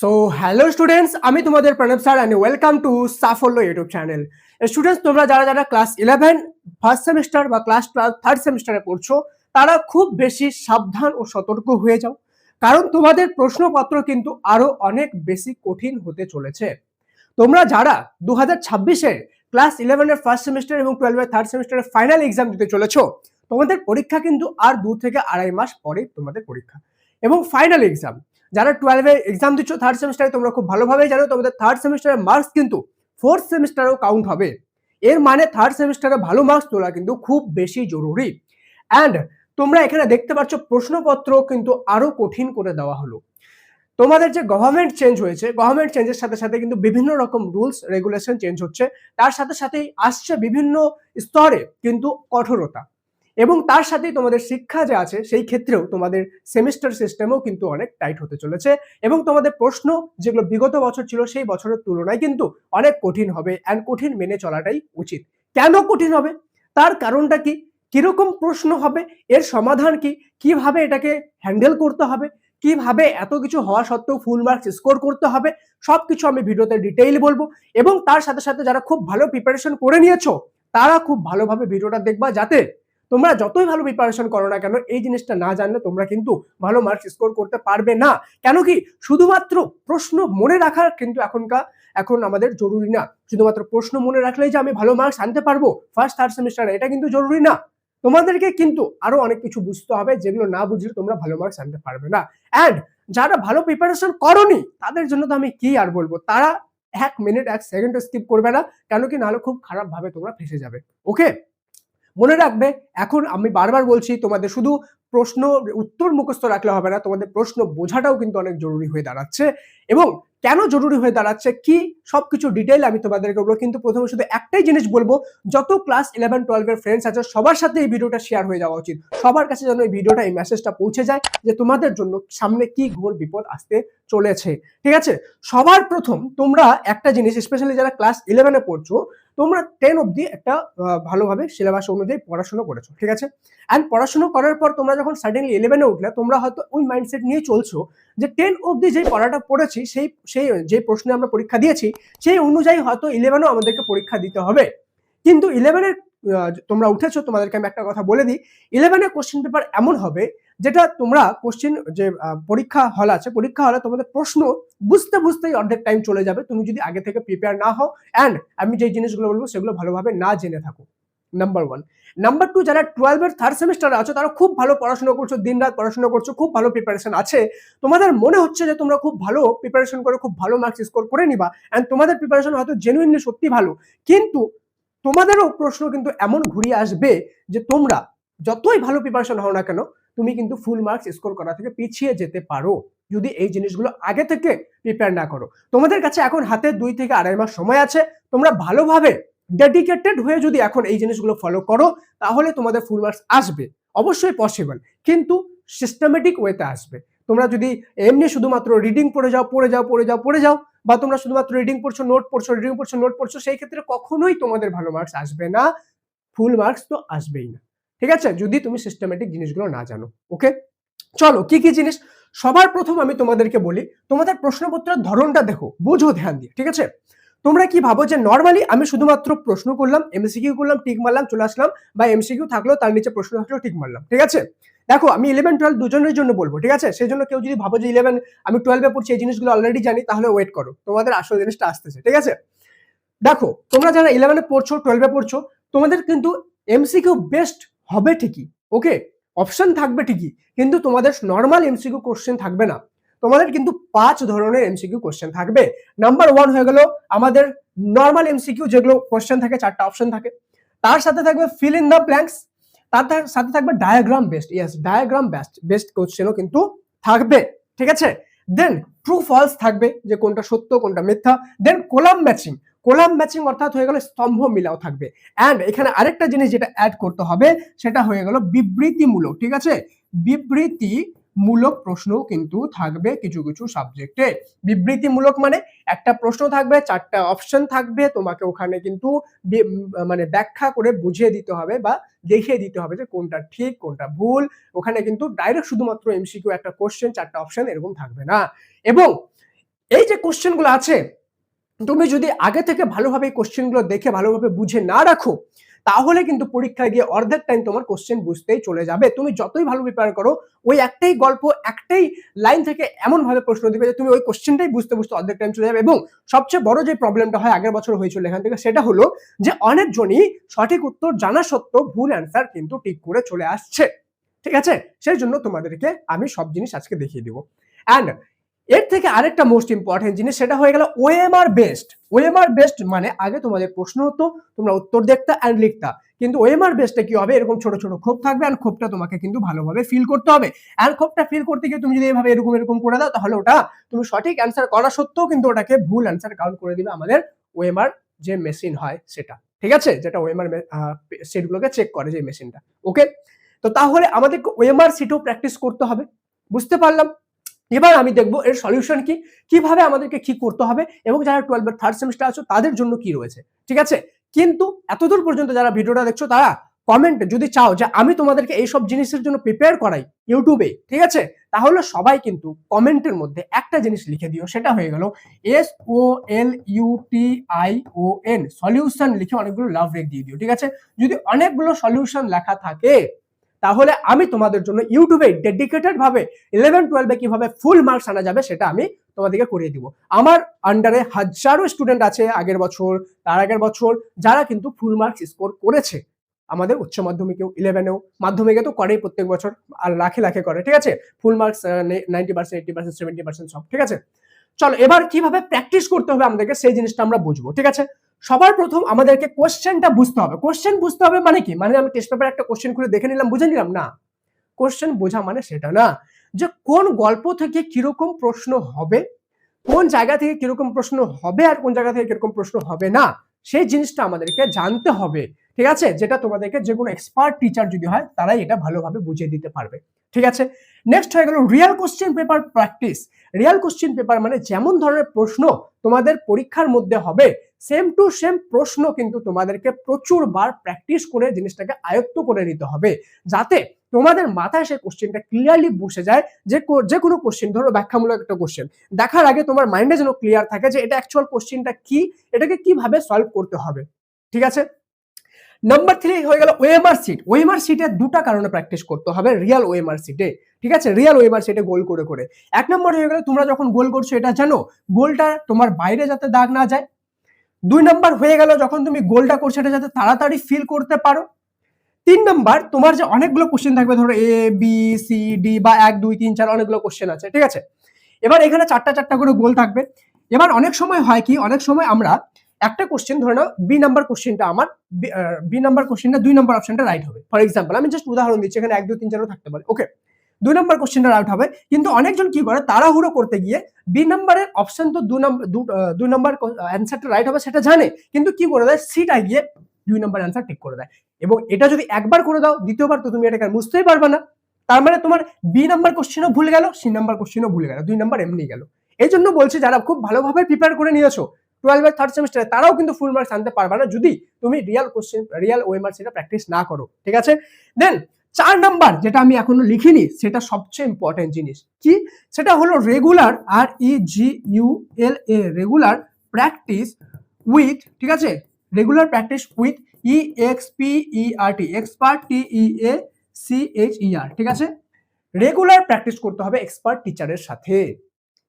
So hello students, আমি তোমাদের Pranab sir and welcome to সাফল্য ইউটিউব চ্যানেল। স্টুডেন্টস, তোমরা যারা যারা ক্লাস 11 ফার্স্ট সেমিস্টার বা ক্লাস থার্ড সেমিস্টারে পড়ছো, তারা খুব বেশি সাবধান ও সতর্ক হয়ে যাও, কারণ তোমাদের প্রশ্নপত্র কিন্তু আরো অনেক বেশি কঠিন হতে চলেছে। তোমরা যারা 2026-এর ক্লাস 11-এর ফার্স্ট সেমিস্টার এবং 12-এর থার্ড সেমিস্টারের ফাইনাল এক্সাম দিতে চলেছো, তোমাদের পরীক্ষা কিন্তু আর 2 থেকে আড়াই মাস পরে তোমাদের পরীক্ষা এবং ফাইনাল এক্সাম। যারা 12-এ এক্সাম দিচ্ছ থার্ড সেমিস্টারে, তোমরা খুব ভালোভাবেই জানো তোমাদের থার্ড সেমিস্টারের মার্কস কিন্তু ফোর্থ সেমিস্টারেও কাউন্ট হবে। এর মানে থার্ড সেমিস্টারে ভালো মার্কস তোলা কিন্তু খুব বেশি জরুরি। অ্যান্ড তোমরা এখানে দেখতে পাচ্ছ প্রশ্নপত্র কিন্তু আরো কঠিন করে দেওয়া হলো। তোমাদের যে গভর্নমেন্ট চেঞ্জ হয়েছে, গভর্নমেন্ট চেঞ্জের সাথে সাথে কিন্তু বিভিন্ন রকম রুলস রেগুলেশন চেঞ্জ হচ্ছে, তার সাথে সাথেই আসছে বিভিন্ন স্তরে কিন্তু কঠোরতা, এবং তার সাথেই তোমাদের শিক্ষা যে আছে সেই ক্ষেত্রেও তোমাদের সেমিস্টার সিস্টেমও কিন্তু অনেক টাইট হতে চলেছে, এবং তোমাদের প্রশ্ন যেগুলো বিগত বছর ছিল সেই বছরের তুলনায় কিন্তু অনেক কঠিন হবে। অ্যান্ড কঠিন মেনে চলাটাই উচিত। কেন কঠিন হবে, তার কারণটা কি, কিরকম প্রশ্ন হবে, এর সমাধান কি, কিভাবে এটাকে হ্যান্ডেল করতে হবে, কিভাবে এত কিছু হওয়া সত্ত্বেও ফুল মার্কস স্কোর করতে হবে, সবকিছু আমি ভিডিওতে ডিটেইল বলবো। এবং তার সাথে সাথে যারা খুব ভালো প্রিপারেশন করে নিয়েছো, তারা খুব ভালোভাবে ভিডিওটা দেখবা, যাতে তোমরা যতই ভালো প্রিপারেশন করো না কেন, এই জিনিসটা না জানলে তোমরা কিন্তু ভালো মার্কস স্কোর করতে পারবে না। কেন কি, শুধুমাত্র প্রশ্ন মনে রাখার কিন্তু এখন আমাদের জরুরি না। শুধুমাত্র প্রশ্ন মনে রাখলেই যে আমি ভালো মার্কস আনতে পারবো ফার্স্ট থার্ড সেমিস্টারে, এটা কিন্তু জরুরি না। তোমাদেরকে কিন্তু আরো অনেক কিছু বুঝতে হবে, যেগুলো না বুঝলে তোমরা ভালো মার্কস আনতে পারবে না। অ্যান্ড যারা ভালো প্রিপারেশন করনি, তাদের জন্য তো আমি কি আর বলবো, তারা 1 মিনিট 1 সেকেন্ড স্কিপ করবে না। কেন কি, নাহলে খুব খারাপ ভাবে তোমরা ফেসে যাবে। ওকে, মনে রাখবে, এখন আমি বারবার বলছি, তোমাদের শুধু প্রশ্ন উত্তর মুখস্থ রাখলে হবে না, তোমাদের প্রশ্ন বোঝাটাও কিন্তু অনেক জরুরি হয়ে দাঁড়াচ্ছে। এবং কেন জরুরি হয়ে দাঁড়াচ্ছে কি, সবকিছু ডিটেইল আমি তোমাদেরকে বলবো। কিন্তু প্রথমে শুধু একটাই জিনিস বলবো, যত ক্লাস 11-12 এর ফ্রেন্ডস আছে সবার সাথে এই ভিডিওটা শেয়ার হয়ে যাওয়া উচিত। সবার কাছে যেন এই ভিডিওটা, এই মেসেজটা পৌঁছে যায় যে তোমাদের জন্য সামনে কি ঘোর বিপদ আসতে চলেছে। ঠিক আছে, সবার প্রথম তোমরা একটা জিনিস, স্পেশালি যারা ক্লাস 11-এ পড়ছো, তোমরা 10 অবধি একটা ভালোভাবে সিলেবাস অনুযায়ী পড়াশোনা করেছো, ঠিক আছে। অ্যান্ড পড়াশোনা করার পর তোমরা যখন সাডেনলি 11-এ উঠলে, তোমরা হয়তো ওই মাইন্ডসেট নিয়ে চলছো যে 10 অবধি যে পড়াটা পড়েছি, সেই যে প্রশ্নে আমরা পরীক্ষা দিয়েছি, সেই অনুযায়ী হয়তো 11-এও আমাদেরকে পরীক্ষা দিতে হবে। কিন্তু 11-এর তোমরা উঠেছো, তোমাদেরকে আমি একটা কথা বলে দিই, 11-এর কোশ্চেন পেপার এমন হবে, যেটা তোমরা কোশ্চেন যে পরীক্ষা হল আছে, পরীক্ষা হলে তোমাদের প্রশ্ন বুঝতে বুঝতেই অর্ধেক টাইম চলে যাবে, তুমি যদি আগে থেকে প্রিপেয়ার না হও অ্যান্ড আমি যে জিনিসগুলো বলবো সেগুলো ভালোভাবে না জেনে থাকো। নাম্বার 1। নাম্বার 2, যারা 12-এর থার্ড সেমিস্টারে আছো, তারা খুব ভালো পড়াশোনা করছো, দিনরাত পড়াশোনা করছো, খুব ভালো প্রিপারেশন আছে, তোমাদের মনে হচ্ছে যে তোমরা খুব ভালো প্রিপারেশন করে খুব ভালো মার্কস স্কোর করে নিবা, অ্যান্ড তোমাদের প্রিপারেশন হয়তো জেনুইনলি সত্যি ভালো। কিন্তু তোমাদেরও প্রশ্ন কিন্তু এমন ঘুরিয়ে আসবে যে তোমরা যতই ভালো প্রিপারেশন হও না কেন, তুমি কিন্তু ফুল মার্কস স্কোর করা থেকে পিছিয়ে যেতে পারো, যদি এই জিনিসগুলো আগে থেকে প্রিপেয়ার না করো। তোমাদের কাছে এখন হাতে 2 থেকে আড়াই মাস সময় আছে, তোমরা ভালোভাবে ডেডিকেটেড হয়ে যদি এখন এই জিনিসগুলো ফলো করো, তাহলে তোমাদের ফুল মার্কস আসবে। অবশ্যই পসিবল, কিন্তু সিস্টেমেটিক ওয়েতে আসবে। তোমরা যদি এমনি শুধুমাত্র রিডিং পড়ে যাও, বা তোমরা শুধুমাত্র রিডিং পড়ছো, নোট পড়ছো, সেই ক্ষেত্রে কখনোই তোমাদের ভালো মার্কস আসবে না। ফুল মার্কস তো আসবেই না, ঠিক আছে, যদি তুমি সিস্টেমেটিক জিনিসগুলো না জানো। ওকে, চলো কি কি জিনিস। সবার প্রথম আমি তোমাদেরকে বলি, তোমাদের প্রশ্নপত্রের ধরনটা দেখো, বুঝো ধ্যান দিয়ে, ঠিক আছে। তোমরা কি ভাবো যে নর্মালি আমি শুধুমাত্র প্রশ্ন করলাম, এমসিকিউ করলাম, টিক মারলাম, চলে আসলাম, বা এমসিকিউ থাকলো তার নিচে প্রশ্ন থাকলো, টিক মারলাম, ঠিক আছে। দেখো, আমি 11-12 দুজনের জন্য বলবো, ঠিক আছে। সেই জন্য কেউ যদি ভাবো যে 11 আমি 12-এ পড়ছি, এই জিনিসগুলো অলরেডি জানি, তাহলে ওয়েট করো, তোমাদের আসল জিনিসটা আসতেছে, ঠিক আছে। দেখো, তোমরা যারা 11-এ পড়ছো, 12-এ পড়ছো, তোমাদের কিন্তু এমসিকিউ বেস্ট হবে ঠিকই, ওকে, অপশন থাকবে ঠিকই, কিন্তু তোমাদের নর্মাল এমসিকিউ কোশ্চেন থাকবে না। তোমাদের কিন্তু 5 ধরনের এমসিকিউ কোশ্চেন থাকবে। নাম্বার 1 হয়ে গেল আমাদের নর্মাল এমসিকিউ, যেগুলো কোশ্চেন থাকে, 4টা অপশন থাকে। তার সাথে থাকবে ফিল ইন দ্য ব্ল্যাঙ্কস, তার সাথে থাকবে diagram based, yes, diagram based কোশ্চেনও কিন্তু থাকবে, ঠিক আছে। দেন ট্রু ফলস থাকবে, যে কোনটা সত্য কোনটা মিথ্যা। দেন কোলাম ম্যাচিং অর্থাৎ হয়ে গেল স্তম্ভ মিলাও থাকবে। অ্যান্ড এখানে আরেকটা জিনিস যেটা অ্যাড করতে হবে, সেটা হয়ে গেল বিবৃতিমূলক, ঠিক আছে। বিবৃতিমূলক প্রশ্নও কিন্তু থাকবে কিছু কিছু সাবজেক্টে। বিবৃতিমূলক মানে একটা প্রশ্ন থাকবে, 4টা অপশন থাকবে, তোমাকে ওখানে কিন্তু মানে ব্যাখ্যা করে বুঝিয়ে দিতে হবে বা দেখিয়ে দিতে হবে যে কোনটা ঠিক কোনটা ভুল। ওখানে কিন্তু ডাইরেক্ট শুধুমাত্র এমসিকিউ একটা কোশ্চেন, 4টা অপশন এরকম থাকবে না। এবং এই যে কোশ্চেনগুলো আছে, তুমি যদি আগে থেকে ভালোভাবে এই কোশ্চেনগুলো দেখে ভালোভাবে বুঝে না রাখো, তাহলে কিন্তু পরীক্ষায় গিয়ে অর্ধেক টাইম তোমার কোশ্চেন বুঝতেই চলে যাবে। তুমি যতই ভালো প্রিপেয়ার করো, ওই একটাই গল্প, একটাই লাইন থেকে এমন ভাবে প্রশ্ন দিবে যে তুমি ওই কোশ্চেনটাই বুঝতে বুঝতে অর্ধেক টাইম চলে যাবে। এবং সবচেয়ে বড় যে প্রবলেমটা হয়, আগের বছর হয়েছিল এখান থেকে, সেটা হলো যে অনেকজনই সঠিক উত্তর জানা সত্ত্বেও ভুল অ্যান্সার কিন্তু ঠিক করে চলে আসছে। ঠিক আছে, সেই জন্য তোমাদেরকে আমি সব জিনিস আজকে দেখিয়ে দিব। অ্যান্ড এর থেকে আরেকটা মোস্ট ইম্পর্টেন্ট জিনিস, সেটা হয়ে গেল ওএমআর বেসড। ওএমআর বেসড মানে আগে তোমাদের প্রশ্ন হতো, তোমরা উত্তর দেখতা অ্যান্ড লিখতা, কিন্তু ওএমআর বেসডে কি হবে, এরকম ছোট ছোট খোপ থাকবে, আর খোপটা তোমাকে কিন্তু ভালোভাবে ফিল করতে হবে। আর খোপটা ফিল করতে গিয়ে তুমি যদি এভাবে এরকম এরকম করে দাও, তাহলে ওটা তুমি সঠিক অ্যান্সার করা সত্ত্বেও কিন্তু ওটাকে ভুল অ্যান্সার কাউন্ট করে দিবে আমাদের ওএমআর যে মেশিন হয় সেটা। ঠিক আছে, যেটা ওএমআর সেটগুলোকে চেক করে যে মেশিনটা। ওকে, তো তাহলে আমাদেরকে ওএমআর সিটও প্র্যাকটিস করতে হবে, বুঝতে পারলাম। এবার আমি দেখবো এর সলিউশন কি, কিভাবে আমাদেরকে কি করতে হবে, এবং যারা 12 এর থার্ড সেমিস্টার আছো তাদের জন্য কি রয়েছে। ঠিক আছে, কিন্তু এতদূর পর্যন্ত যারা ভিডিওটা দেখছো, তারা কমেন্টে যদি চাও যে আমি তোমাদেরকে এই সব জিনিসের জন্য প্রিপেয়ার করাই ইউটিউবে, ঠিক আছে, তাহলে সবাই কিন্তু কমেন্টের মধ্যে একটা জিনিস লিখে দিও, সেটা হয়ে গেল SOLUTION, সলিউশন লিখে অনেকগুলো লাভ রেখ দিয়ে দিও। ঠিক আছে, যদি অনেকগুলো সলিউশন লেখা থাকে, তাহলে আমি তোমাদের জন্য ইউটিউবে ডেডিকেটেড ভাবে 11-12 কিভাবে ফুল মার্কস আনা যাবে সেটা আমি তোমাদেরকে করিয়ে দিব। আমার আন্ডারে হাজারো স্টুডেন্ট আছে, আগের বছর, তার আগের বছর, যারা কিন্তু ফুল মার্কস স্কোর করেছে আমাদের উচ্চ মাধ্যমিকেও, 11এও, মাধ্যমিকে তো করেই প্রত্যেক বছর, আর লাখে লাখে করে। ঠিক আছে, ফুল মার্কস 90%, 80%, 70% সব। ঠিক আছে, চলো এবার কিভাবে প্র্যাকটিস করতে হবে আমাদেরকে সেই জিনিসটা আমরা বুঝবো। ঠিক আছে, সবার প্রথম আমাদেরকে কোশ্চেনটা বুঝতে হবে। কোশ্চেন বুঝতে হবে মানে কি, মানে আমি টেস্ট পেপারে একটা কোশ্চেন খুলে দেখে নিলাম, বুঝে নিলাম না। কোশ্চেন বোঝা মানে সেটা না, যে কোন গল্প থেকে কিরকম প্রশ্ন হবে, কোন জায়গা থেকে কিরকম প্রশ্ন হবে, আর কোন জায়গা থেকে কিরকম প্রশ্ন হবে না, সেই জিনিসটা আমাদেরকে জানতে হবে। ঠিক আছে, যেটা তোমাদেরকে যে কোনো এক্সপার্ট টিচার যদি হয়, তারাই এটা ভালোভাবে বুঝিয়ে দিতে পারবে। ঠিক আছে, নেক্সট হয়ে গেল real question paper practice. Real question paper মানে যেমন ধরনের প্রশ্ন তোমাদের পরীক্ষার মধ্যে হবে, সেম টু সেম প্রশ্ন কিন্তু তোমাদেরকে প্রচুর বার প্র্যাকটিস করে জিনিসটাকে আয়ত্ত করে নিতে হবে, যাতে তোমাদের মাথায় সেই কোশ্চেনটা ক্লিয়ারলি বসে যায়। যে কোনো কোশ্চেন, ধরো ব্যাখ্যামূলক একটা কোশ্চেন দেখার আগে তোমার মাইন্ডে যেন ক্লিয়ার থাকে যে এটা অ্যাকচুয়াল কোশ্চেনটা কি, এটাকে কিভাবে সলভ করতে হবে। ঠিক আছে, নাম্বার 3 হয়ে গেল ওএমআর সিট। ওএমআর সিটে দুটো কারণে প্র্যাকটিস করতে হবে রিয়েল ওএমআর সিটে। ঠিক আছে, রিয়েল ওএমআর সিটে গোল করে করে। এক নম্বর হয়ে গেল, তোমরা যখন গোল করছো এটা জানো গোলটা তোমার বাইরে যাতে দাগ না যায়। 2 নাম্বার হয়ে গেল, যখন তুমি গোলটা করছো এটা যাতে তাড়াতাড়ি ফিল করতে পারো। 3 নাম্বার, তোমার যে অনেকগুলো কোশ্চেন থাকবে, ধরো এ বি সি ডি বা 1 2 3 4 অনেকগুলো কোশ্চেন আছে। ঠিক আছে, এবার এখানে চারটা করে গোল থাকবে। এবার অনেক সময় হয় কি, অনেক সময় আমরা একটা কোশ্চেন, ধরে নাও বি নাম্বার কোশ্চেনটা আমার, বি নাম্বার কোশ্চেনটা 2 নাম্বার অপশনটা রাইট হবে। ফর এক্সাম্পল আমি জাস্ট উদাহরণ দিচ্ছি, এখানে 1 2 3 4 থাকতে পারে। ওকে, 2 নাম্বার কোশ্চেনটা রাইট হবে, কিন্তু অনেকজন কি করে তাড়াহুড়ো করতে গিয়ে বি নাম্বারের অপশন তো 2 নাম্বার অ্যান্সারটা রাইট হবে সেটা জানে, কিন্তু কি করে দেয়, সিটা গিয়ে 2 নাম্বার অ্যান্সার ঠিক করে দেয়। এবং এটা যদি একবার করে দাও, দ্বিতীয়বার তো তুমি এটাকে বুঝতেই পারবে না। তার মানে তোমার বি নাম্বার কোশ্চেনও ভুলে গেল, সি নাম্বার কোশ্চেনও ভুলে গেল, 2 নাম্বার এমনি গেল। এই জন্য বলছি, যারা খুব ভালোভাবে প্রিপেয়ার করে নিয়েছো 12 এর থার্ড সেমিস্টারে, তারাও কিন্তু ফুল মার্কস আনতে পারবে না যদি তুমি রিয়েল ওএমআর সেটা প্র্যাকটিস না করো। ঠিক আছে, দেন 4 নাম্বার যেটা আমি এখনো লিখিনি, সেটা সবচেয়ে ইম্পর্টেন্ট জিনিস কি, সেটা হলো regular, REGULA, regular practice with, ঠিক আছে, regular practice with EXPERT, expert, TEACHER। ঠিক আছে, রেগুলার প্র্যাকটিস করতে হবে এক্সপার্ট টিচারের সাথে।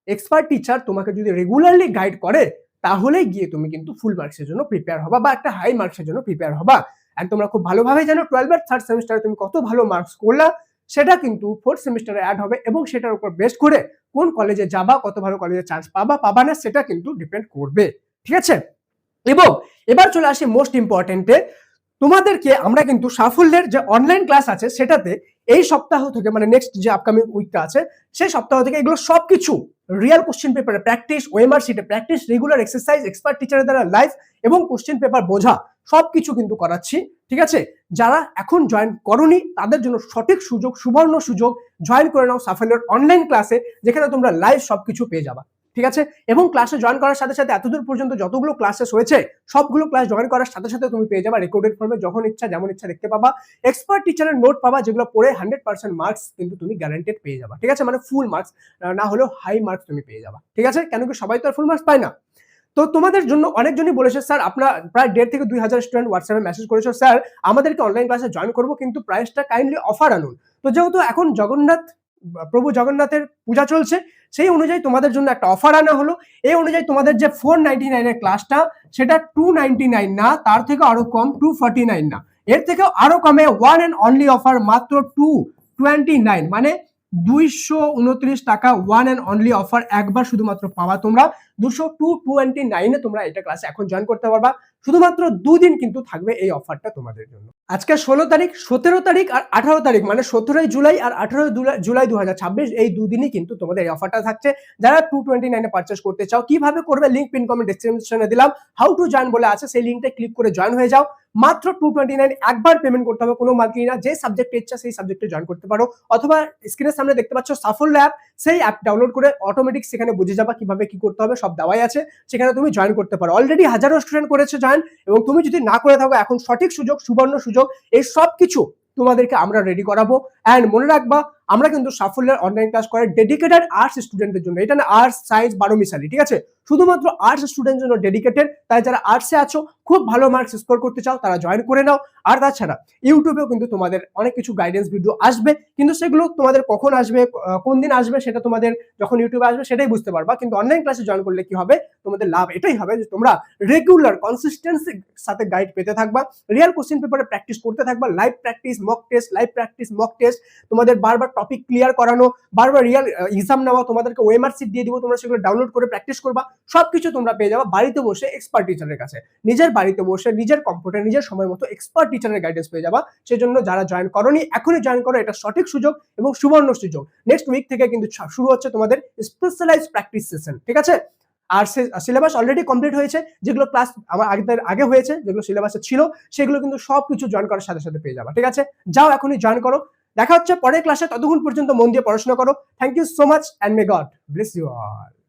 এক্সপার্ট টিচার তোমাকে যদি রেগুলারলি গাইড করে, তাহলে গিয়ে তুমি কিন্তু ফুল মার্কসের জন্য প্রিপেয়ার হবা, বা একটা হাই মার্কসের জন্য প্রিপেয়ার হবা। আর তোমরা খুব ভালোভাবে জানো 12 এর থার্ড সেমিস্টারে তুমি কত ভালো মার্কস করলা, সেটা কিন্তু ফোর্থ সেমিস্টারে অ্যাড হবে, এবং সেটার উপর বেস করে কোন কলেজে যাবা, কত ভালো কলেজে চান্স পাবা না, সেটা কিন্তু ডিপেন্ড করবে। ঠিক আছে, এবং এবার চলে আসি মোস্ট ইম্পর্টেন্টে, তোমাদেরকে আমরা কিন্তু সাফল্যের যে অনলাইন ক্লাস আছে সেটাতে এই সপ্তাহ থেকে, মানে নেক্সট যে আপকামিং উইকটা আছে, সেই সপ্তাহ থেকে এগুলো সবকিছু রিয়েল কোশ্চেন পেপারে প্র্যাকটিস, ওএমআর শিটে প্র্যাকটিস, রেগুলার এক্সারসাইজ, এক্সপার্ট টিচারের দ্বারা লাইভ, এবং কোশ্চেন পেপার বোঝা সবকিছু কিন্তু করাচ্ছি। ঠিক আছে, যারা এখন জয়েন করোনি তাদের জন্য সঠিক সুযোগ, সুবর্ণ সুযোগ, জয়েন করে নাও সাফল্যের অনলাইন ক্লাসে, যেখানে তোমরা লাইভ সবকিছু পেয়ে যাবা। ঠিক আছে? এবং ক্লাসে জয়েন করার সাথে সাথে এতদূর পর্যন্ত যতগুলো ক্লাসেস হয়েছে সবগুলো ক্লাস জয়েন করার সাথে সাথে তুমি পেয়ে যাবা রেকর্ডেড ফর্মে, যখন ইচ্ছা যেমন ইচ্ছা দেখতে পাবা। এক্সপার্ট টিচারের নোট পাবা, যেগুলো পড়ে 100% মার্কস কিন্তু তুমি গ্যারান্টেড পেয়ে যাবা। ঠিক আছে? মানে ফুল মার্কস না হলেও হাই মার্কস তুমি পেয়ে যাবা। ঠিক আছে? কেন কি সবাই তো আর ফুল মার্কস পায় না। তো তোমাদের জন্য অনেকজনই বলেছে, স্যার আপনারা প্রায় 1.5 থেকে 2,000 স্টুডেন্ট হোয়াটসঅ্যাপে মেসেজ করেছো, স্যার আমাদেরকে অনলাইন ক্লাসে জয়েন করবো কিন্তু প্রাইসটা কাইন্ডলি অফার আনুন। তো যেহেতু এখন প্রভু জগন্নাথের পূজা চলছে, সেই অনুযায়ী তোমাদের জন্য একটা অফার আনা হলো। এই অনুযায়ী তোমাদের যে 499 এর ক্লাসটা, সেটা 299 না, তার থেকে আরো কম 249 না, এর থেকেও আরো কমে ওয়ান এন্ড অনলি অফার মাত্র 229, মানে 229 টাকা ওয়ান এন্ড অনলি অফার একবার শুধুমাত্র পাওয়া তোমরা। 229 তোমরা এটা ক্লাসে এখন জয়েন করতে পারবা। শুধুমাত্র 2 দিন কিন্তু থাকবে এই অফারটা তোমাদের জন্য। আজকে 16 তারিখ, 17 তারিখ আর 18 তারিখ, মানে 17 জুলাই আর 18 জুলাই 2026, এই দুদিনই কিন্তু তোমাদের এই অফারটা থাকছে। যারা 229 এ পারচেজ করতে চাও, কিভাবে করবে লিংক পিন কমেন্ট ডেসক্রিপশনে দিলাম, হাউ টু জয়েন বলে আছে, সেই লিংকটা ক্লিক করে জয়েন হয়ে যাও। মাত্র 229 একবার পেমেন্ট করতে হবে, কোনো মান্থলি না। যে সাবজেক্টে ইচ্ছা সেই সাবজেক্টে জয়েন করতে পারো, অথবা স্ক্রিনের সামনে দেখতে পাচ্ছ সাফল্য অ্যাপ, সেই অ্যাপ ডাউনলোড করে অটোমেটিক সেখানে বুঝে যাবা কিভাবে কি করতে হবে, সব দেওয়াই আছে, সেখানে তুমি জয়েন করতে পারো। অলরেডি হাজারো স্টুডেন্ট করেছে জয়েন, এবং তুমি যদি না করে থাকো এখন সঠিক সুযোগ, সুবর্ণ সুযোগ, এই সব কিছু তোমাদেরকে আমরা রেডি করাবো। এন্ড মনে রাখবা, আমরা কিন্তু সাফল্যের অনলাইন ক্লাস করে ডেডিকেটেড আর্টস স্টুডেন্টদের জন্য। এটা না আর্টস সায়েন্স 12 মিশালি, ঠিক আছে? শুধুমাত্র আর্টস স্টুডেন্টের জন্য ডেডিকেটেড। তাই যারা আর্টসে আছো, খুব ভালো মার্কস স্কোর করতে চাও, তারা জয়েন করে নাও। আর তাছাড়া ইউটিউবেও কিন্তু তোমাদের অনেক কিছু গাইডেন্স ভিডিও আসবে, কিন্তু সেগুলো তোমাদের কখন আসবে, কোন দিন আসবে, সেটা তোমাদের যখন ইউটিউবে আসবে সেটাই বুঝতে পারবা। কিন্তু অনলাইন ক্লাসে জয়েন করলে কি হবে, তোমাদের লাভ এটাই হবে যে তোমরা রেগুলার কনসিস্টেন্সির সাথে গাইড পেতে থাকবা, রিয়েল কোশ্চেন পেপারে প্র্যাকটিস করতে থাকবা, live practice, mock test, live practice, mock test, তোমাদের বারবার টপিক ক্লিয়ার করানো, বারবার রিয়েল এক্সাম নেওয়া, তোমাদেরকে ওএমআর সিট দিয়ে দিব, তোমরা সেগুলো ডাউনলোড করে প্র্যাকটিস করবা। সবকিছু তোমরা পেয়ে যাবা বাড়িতে বসে এক্সপার্ট টিচারের কাছে, নিজের বাড়িতে বসে নিজের কম্পিউটার নিজের সময় মতো এক্সপার্ট টিচারের গাইডেন্স পেয়ে যাবা। সেজন্য যারা জয়েন করোনি, এখনই জয়েন করো, এটা সঠিক সুযোগ এবং সুবর্ণ সুযোগ। নেক্সট উইক থেকে কিন্তু শুরু হচ্ছে তোমাদের স্পেশালাইজড প্র্যাকটিস সেশন, ঠিক আছে? আর সিলেবাস অলরেডি কমপ্লিট হয়েছে, যেগুলো ক্লাস আমার আগে হয়েছে, যেগুলো সিলেবাসে ছিল, সেগুলো কিন্তু সবকিছু জয়েন করার সাথে সাথে পেয়ে যাবা। ঠিক আছে? যাও এখনই জয়েন করো। দেখা হচ্ছে পরের ক্লাসে, ততক্ষণ পর্যন্ত মন দিয়ে পড়াশোনা করো। Thank you so much and may God bless you all.